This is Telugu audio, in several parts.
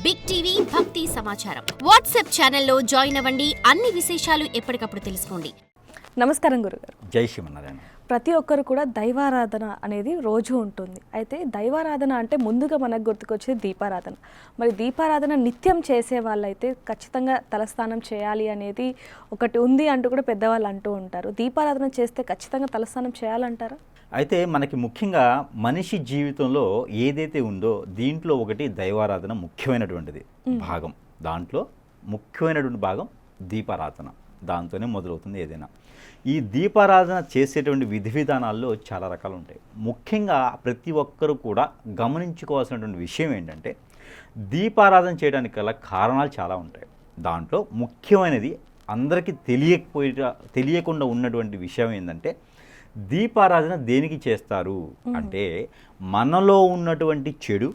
బిగ్ టీవీ భక్తి సమాచారం వాట్సాప్ ఛానల్లో జాయిన్ అవ్వండి. అన్ని విశేషాలు ఎప్పటికప్పుడు తెలుసుకోండి. నమస్కారం గురుగారు. జై శ్రీమన్నారాయణ. ప్రతి ఒక్కరు కూడా దైవారాధన అనేది రోజు ఉంటుంది. అయితే దైవారాధన అంటే ముందుగా మనకు గుర్తుకొచ్చేది దీపారాధన. మరి దీపారాధన నిత్యం చేసే వాళ్ళైతే ఖచ్చితంగా తలస్నానం చేయాలి అనేది ఒకటి ఉంది అంటూ కూడా పెద్దవాళ్ళు అంటూ ఉంటారు. దీపారాధన చేస్తే ఖచ్చితంగా తలస్నానం చేయాలంటారా? అయితే మనకి ముఖ్యంగా మనిషి జీవితంలో ఏదైతే ఉందో దీంట్లో ఒకటి దైవారాధన ముఖ్యమైనటువంటిది భాగం. దాంట్లో ముఖ్యమైనటువంటి భాగం దీపారాధన. దాంతోనే మొదలవుతుంది ఏదైనా. ఈ దీపారాధన చేసేటువంటి విధి విధానాల్లో చాలా రకాలు ఉంటాయి. ముఖ్యంగా ప్రతి ఒక్కరూ కూడా గమనించుకోవాల్సినటువంటి విషయం ఏంటంటే దీపారాధన చేయడానికి గల కారణాలు చాలా ఉంటాయి. దాంట్లో ముఖ్యమైనది అందరికీ తెలియకుండా ఉన్నటువంటి విషయం ఏంటంటే దీపారాధన దేనికి చేస్తారు అంటే మనలో ఉన్నటువంటి చెడు,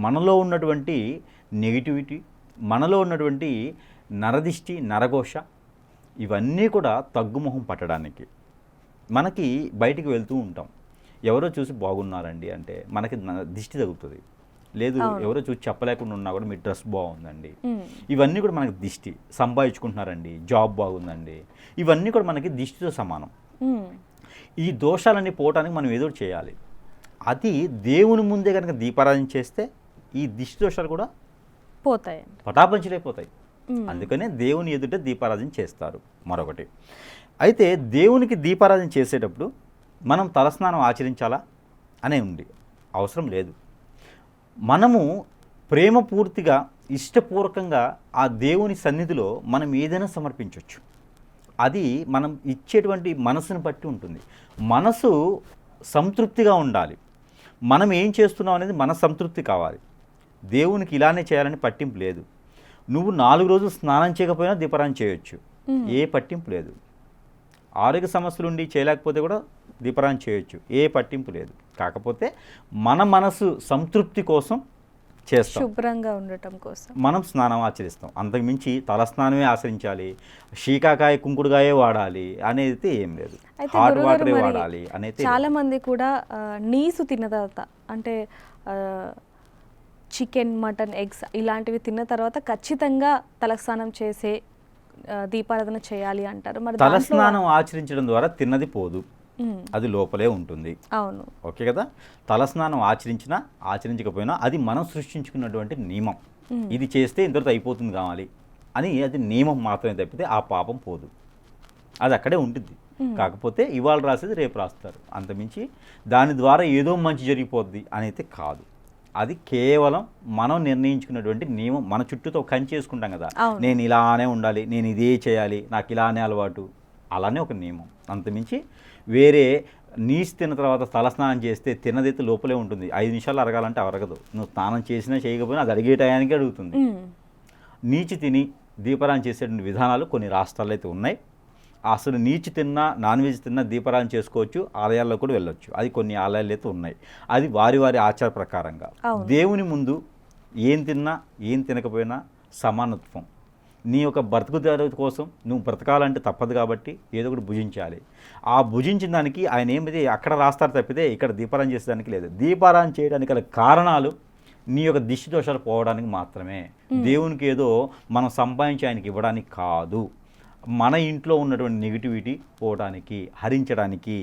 మనలో ఉన్నటువంటి నెగిటివిటీ, మనలో ఉన్నటువంటి నరదిష్టి, నరఘోష ఇవన్నీ కూడా తగ్గుముఖం పట్టడానికి. మనకి బయటికి వెళ్తూ ఉంటాం, ఎవరో చూసి బాగున్నారండి అంటే మనకి దిష్టి తగ్గుతుంది. లేదు ఎవరో చూసి చెప్పలేకుండా ఉన్నా కూడా మీ డ్రెస్ బాగుందండి, ఇవన్నీ కూడా మనకి దిష్టి. సంపాదించుకుంటున్నారండి, జాబ్ బాగుందండి, ఇవన్నీ కూడా మనకి దిష్టితో సమానం. ఈ దోషాలన్నీ పోవటానికి మనం ఏదో చేయాలి. అది దేవుని ముందే కనుక దీపారాధన చేస్తే ఈ దిష్టి దోషాలు కూడా పోతాయి, పటాపంచలైపోతాయి. అందుకనే దేవుని ఎదుట దీపారాధన చేస్తారు. మరొకటి అయితే దేవునికి దీపారాధన చేసేటప్పుడు మనం తలస్నానం ఆచరించాలా అనే ఉంది, అవసరం లేదు. మనము ప్రేమపూర్తిగా ఇష్టపూర్వకంగా ఆ దేవుని సన్నిధిలో మనం ఏదైనా సమర్పించవచ్చు. అది మనం ఇచ్చేటువంటి మనసును బట్టి ఉంటుంది. మనసు సంతృప్తిగా ఉండాలి. మనం ఏం చేస్తున్నాం అనేది మన సంతృప్తి కావాలి. దేవునికి ఇలానే చేయాలని పట్టింపు లేదు. నువ్వు 4 రోజులు స్నానం చేయకపోయినా దీపారాధన చేయొచ్చు, ఏ పట్టింపు లేదు. ఆరోగ్య సమస్యలు ఉండి చేయలేకపోతే కూడా దీపారాధన చేయొచ్చు, ఏ పట్టింపు లేదు. కాకపోతే మన మనసు సంతృప్తి కోసం చేస్తాం, శుభ్రంగా ఉండటం కోసం మనం స్నానం ఆచరిస్తాం. అంతకుమించి తలస్నానమే ఆచరించాలి, శీకాకాయ కుంకుడుగాయే వాడాలి అనేది ఏం లేదు, హాట్ వాటరే వాడాలి అనేది. చాలా మంది కూడా నీసు తిన్న తర్వాత అంటే చికెన్, మటన్, ఎగ్స్ ఇలాంటివి తిన్న తర్వాత ఖచ్చితంగా తలస్నానం చేసే దీపారాధన చేయాలి అంటారు. మరి తలస్నానం ఆచరించడం ద్వారా తిన్నది పోదు, అది లోపలే ఉంటుంది. అవును, ఓకే కదా. తలస్నానం ఆచరించినా ఆచరించకపోయినా అది మనం సృష్టించుకున్నటువంటి నియమం. ఇది చేస్తే ఇంతటితో అయిపోతుంది కావాలి అని అది నియమం మాత్రమే తప్పితే ఆ పాపం పోదు, అది అక్కడే ఉంటుంది. కాకపోతే ఇవాళ రాసేది రేపు రాస్తారు, అంతమించి దాని ద్వారా ఏదో మంచి జరిగిపోద్ది అనేది కాదు. అది కేవలం మనం నిర్ణయించుకున్నటువంటి నియమం. మన చుట్టూతో కంచి చేసుకుంటాం కదా, నేను ఇలానే ఉండాలి, నేను ఇదే చేయాలి, నాకు ఇలానే అలవాటు, అలానే ఒక నియమం. అంతమించి వేరే నీసు తిన్న తర్వాత తలస్నానం చేస్తే తిన్నదైతే లోపలే ఉంటుంది. 5 నిమిషాలు అరగాలంటే అరగదు. నువ్వు స్నానం చేసినా చేయకపోయినా అది అడిగే టయానికి అడుగుతుంది. నీచి తిని దీపారాధన చేసేటువంటి విధానాలు కొన్ని రాష్ట్రాల్లో అయితే ఉన్నాయి. అసలు నీచి తిన్నా, నాన్ వెజ్ తిన్నా దీపారాధన చేసుకోవచ్చు, ఆలయాల్లో కూడా వెళ్ళొచ్చు. అది కొన్ని ఆలయాలు అయితే ఉన్నాయి. అది వారి వారి ఆచార ప్రకారంగా. దేవుని ముందు ఏం తిన్నా ఏం తినకపోయినా సమానత్వం. నీ యొక్క బ్రతుకుదారు కోసం నువ్వు బ్రతకాలంటే తప్పదు కాబట్టి ఏదో ఒకటి భుజించాలి. ఆ భుజించిన దానికి ఆయన ఏమిటి అక్కడ రాస్తారు తప్పితే ఇక్కడ దీపారాధన చేసేదానికి లేదు. దీపారాధన చేయడానికి గల కారణాలు నీ యొక్క దిష్టి దోషాలు పోవడానికి మాత్రమే. దేవునికి ఏదో మనం సంపాదించి ఆయనకి ఇవ్వడానికి కాదు. మన ఇంట్లో ఉన్నటువంటి నెగిటివిటీ పోవడానికి, హరించడానికి,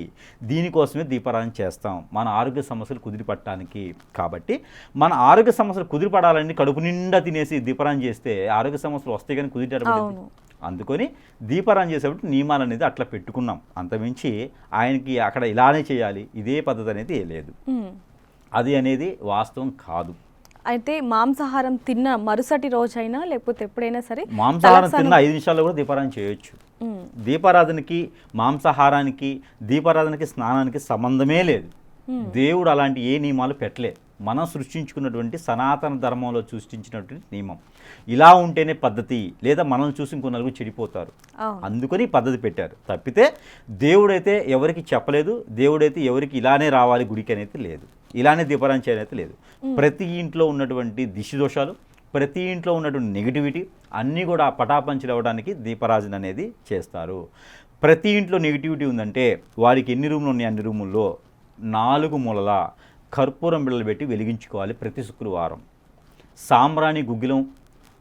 దీనికోసమే దీపారాధన చేస్తాం, మన ఆరోగ్య సమస్యలు కుదిరిపట్టడానికి. కాబట్టి మన ఆరోగ్య సమస్యలు కుదిరిపడాలని కడుపు నిండా తినేసి దీపారాధన చేస్తే ఆరోగ్య సమస్యలు వస్తాయి కానీ కుదిరిపడదు. అందుకని దీపారాధన చేసేటప్పుడు నియమాలు అనేది అట్లా పెట్టుకున్నాం. అంతమించి ఆయనకి అక్కడ ఇలానే చేయాలి, ఇదే పద్ధతి అనేది లేదు. అది అనేది వాస్తవం కాదు. అయితే మాంసాహారం తిన్న మరుసటి రోజైనా లేకపోతే ఎప్పుడైనా సరే మాంసాహారం తిన్న 5 నిమిషాల్లో కూడా దీపారాధన చేయొచ్చు. దీపారాధనకి, మాంసాహారానికి, దీపారాధనకి, స్నానానికి సంబంధమే లేదు. దేవుడు అలాంటి ఏ నియమాలు పెట్టలేదు. మనం సృష్టించుకున్నటువంటి సనాతన ధర్మంలో సృష్టించినటువంటి నియమం. ఇలా ఉంటేనే పద్ధతి, లేదా మనల్ని చూసి ఇంకో నలుగురు చెడిపోతారు, అందుకని పద్ధతి పెట్టారు. తప్పితే దేవుడైతే ఎవరికి చెప్పలేదు, దేవుడైతే ఎవరికి ఇలానే రావాలి గుడికి అనేది లేదు, ఇలానే దీపారాధన చేయనైతే లేదు. ప్రతి ఇంట్లో ఉన్నటువంటి దిష్టి దోషాలు, ప్రతి ఇంట్లో ఉన్నటువంటి నెగిటివిటీ అన్నీ కూడా పటాపంచలు అవ్వడానికి దీపారాధన అనేది చేస్తారు. ప్రతి ఇంట్లో నెగిటివిటీ ఉందంటే వాడికి ఎన్ని రూములు ఉన్నాయి, అన్ని రూముల్లో 4 మూలల కర్పూరం బిళ్ళలు పెట్టి వెలిగించుకోవాలి ప్రతి శుక్రవారం. సాంబ్రాణి గుగ్గిలం,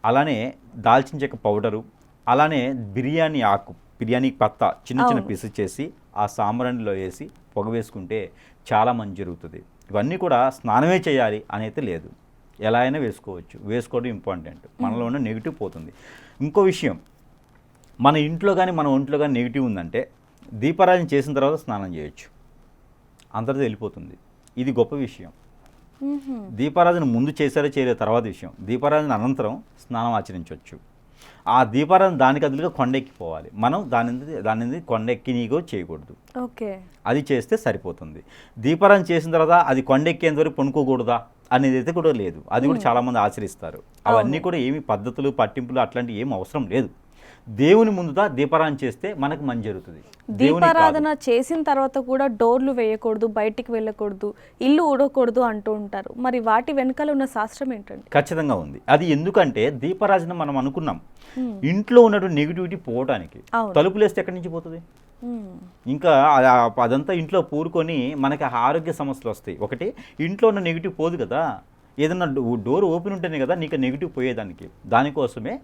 అలానే దాల్చిన చెక్క పౌడరు, అలానే బిర్యానీ పత్తా చిన్న చిన్న పీసెస్ చేసి ఆ సాంబ్రాణిలో వేసి పొగ వేసుకుంటే చాలా మంచి జరుగుతుంది. ఇవన్నీ కూడా స్నానమే చేయాలి అనేది లేదు, ఎలా అయినా వేసుకోవడం ఇంపార్టెంట్. మనలో ఉన్న నెగిటివ్ పోతుంది. ఇంకో విషయం, మన ఇంట్లో కానీ మన ఒంట్లో కానీ నెగిటివ్ ఉందంటే దీపారాధన చేసిన తర్వాత స్నానం చేయొచ్చు, అంతటితో వెళ్ళిపోతుంది. ఇది గొప్ప విషయం. దీపారాధన ముందు చేశారో చేయలేదు తర్వాత విషయం. దీపారాధన అనంతరం స్నానం ఆచరించవచ్చు. ఆ దీపారాధన దానికి అదులుగా కొండెక్కిపోవాలి. మనం దాని కొండెక్కి నీగో చేయకూడదు. ఓకే, అది చేస్తే సరిపోతుంది. దీపారాధన చేసిన తర్వాత అది కొండెక్కేంత వరకు పనుకోకూడదా అనేది అయితే కూడా లేదు. అది కూడా చాలామంది ఆచరిస్తారు. అవన్నీ కూడా ఏమి పద్ధతులు పట్టింపులు అట్లాంటివి ఏమి అవసరం లేదు. దేవుని ముందుదా దీపారాధన చేస్తే మనకు మంచి జరుగుతుంది. దీపారాధన చేసిన తర్వాత కూడా డోర్లు వేయకూడదు, బయటికి వెళ్ళకూడదు, ఇల్లు ఊడకూడదు అంటూ ఉంటారు. మరి వాటి వెనకాల ఉన్న శాస్త్రం ఏంటండి? ఖచ్చితంగా ఉంది. అది ఎందుకంటే దీపారాధన మనం అనుకున్నాం ఇంట్లో ఉన్నటువంటి నెగిటివిటీ పోవడానికి. తలుపులు వేస్తే ఎక్కడి నుంచి పోతుంది? ఇంకా అదంతా ఇంట్లో పూరుకొని మనకి ఆరోగ్య సమస్యలు వస్తాయి. ఒకటి, ఇంట్లో ఉన్న నెగిటివ్ పోదు కదా. ఏదన్నా డోర్ ఓపెన్ ఉంటేనే కదా నీకు నెగిటివ్ పోయేదానికి. దానికోసమే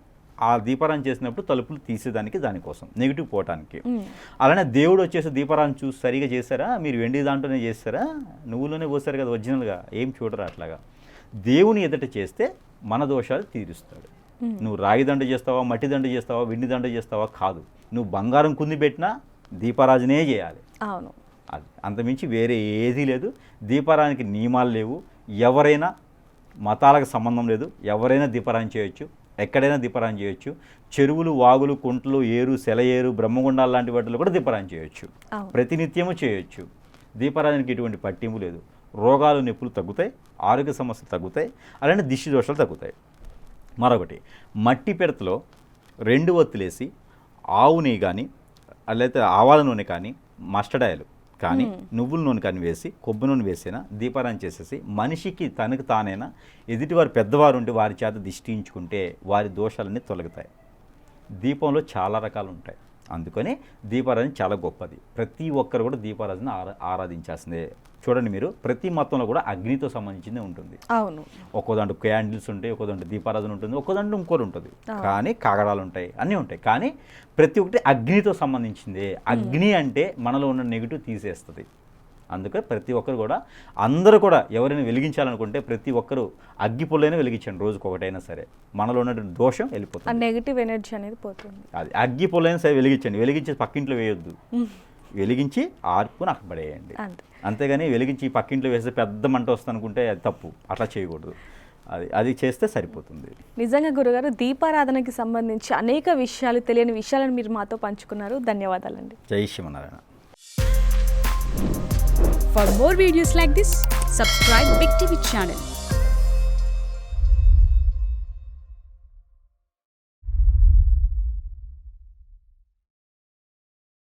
ఆ దీపారాధన చేసినప్పుడు తలుపులు తీసేదానికి, దానికోసం నెగిటివ్ పోవటానికి. అలానే దేవుడు వచ్చేసి దీపారాధన చూసి సరిగా చేశారా, మీరు వెండి దాంట్లోనే చేస్తారా, నువ్వులోనే పోస్తారు కదా ఒరిజినల్గా, ఏం చూడరా అట్లాగా. దేవుని ఎదుట చేస్తే మన దోషాలు తీరుస్తాడు. నువ్వు రాగి దండ చేస్తావా, మట్టి దండ చేస్తావా, వెండి దండ చేస్తావా కాదు, నువ్వు బంగారం కుంది పెట్టినా దీపారాధనే చేయాలి. అవును, అది అంతమించి వేరే ఏదీ లేదు. దీపారాధనకి నియమాలు లేవు. ఎవరైనా మతాలకు సంబంధం లేదు, ఎవరైనా దీపారాధన చేయొచ్చు, ఎక్కడైనా దీపారాధన చేయొచ్చు. చెరువులు, వాగులు, కుంటలు, ఏరు, సెలయేరు, బ్రహ్మగుండాలు లాంటి వాటిలో కూడా దీపారాధన చేయొచ్చు. ప్రతినిత్యము చేయొచ్చు. దీపారాధనకి ఎటువంటి పట్టింపు లేదు. రోగాలు, నొప్పులు తగ్గుతాయి, ఆరోగ్య సమస్యలు తగ్గుతాయి, అలానే దిష్టి దోషాలు తగ్గుతాయి. మరొకటి, మట్టి పెడతలో 2 ఒత్తులేసి ఆవు నెయ్యి కానీ, లేకపోతే ఆవాల నూనె కానీ, మస్టర్డ్ ఆయిల్ కానీ, నువ్వుల నూనె కానీ వేసి, కొబ్బరి నూనె వేసినా దీపారాధన చేసేసి మనిషికి తనకు తానైనా ఎదుటివారు పెద్దవారు ఉంటే వారి చేత దిష్టించుకుంటే వారి దోషాలన్నీ తొలగుతాయి. దీపంలో చాలా రకాలు ఉంటాయి. అందుకని దీపారాధన చాలా గొప్పది. ప్రతి ఒక్కరు కూడా దీపారాధన ఆరాధించాల్సిందే. చూడండి, మీరు ప్రతి మతంలో కూడా అగ్నితో సంబంధించిందే ఉంటుంది. అవును, ఒక్కో దాంట్లో క్యాండిల్స్ ఉంటాయి, ఒక్కో దాంట్లో దీపారాధన ఉంటుంది, ఒక్కో దాంట్లో ఇంకోటి ఉంటుంది, కానీ కాగడాలు ఉంటాయి, అన్నీ ఉంటాయి. కానీ ప్రతి ఒక్కటి అగ్నితో సంబంధించిందే. అగ్ని అంటే మనలో ఉన్న నెగిటివ్ తీసేస్తుంది. అందుకే ప్రతి ఒక్కరు కూడా, అందరూ కూడా ఎవరైనా వెలిగించాలనుకుంటే ప్రతి ఒక్కరు అగ్గి పుల్లైనా వెలిగించండి, రోజుకి ఒకటైనా సరే. మనలో ఉన్నటువంటి దోషం వెళ్ళిపోతుంది, నెగిటివ్ ఎనర్జీ అనేది పోతుంది. అది అగ్గి పుల్లైనా సరే వెలిగించండి. వెలిగించి పక్కింట్లో వేయొద్దు, వెలిగించి ఆర్పుని అక్కడ పడేయండి. అంతేగాని వెలిగించి పక్కింట్లో వేస్తే పెద్ద మంట వస్తుంది అనుకుంటే అది తప్పు, అట్లా చేయకూడదు. అది చేస్తే సరిపోతుంది. నిజంగా గురుగారు, దీపారాధనకి సంబంధించి అనేక విషయాలు, తెలియని విషయాలను మీరు మాతో పంచుకున్నారు. ధన్యవాదాలండి. జై Srimannarayana. For more videos like this, subscribe Big TV channel.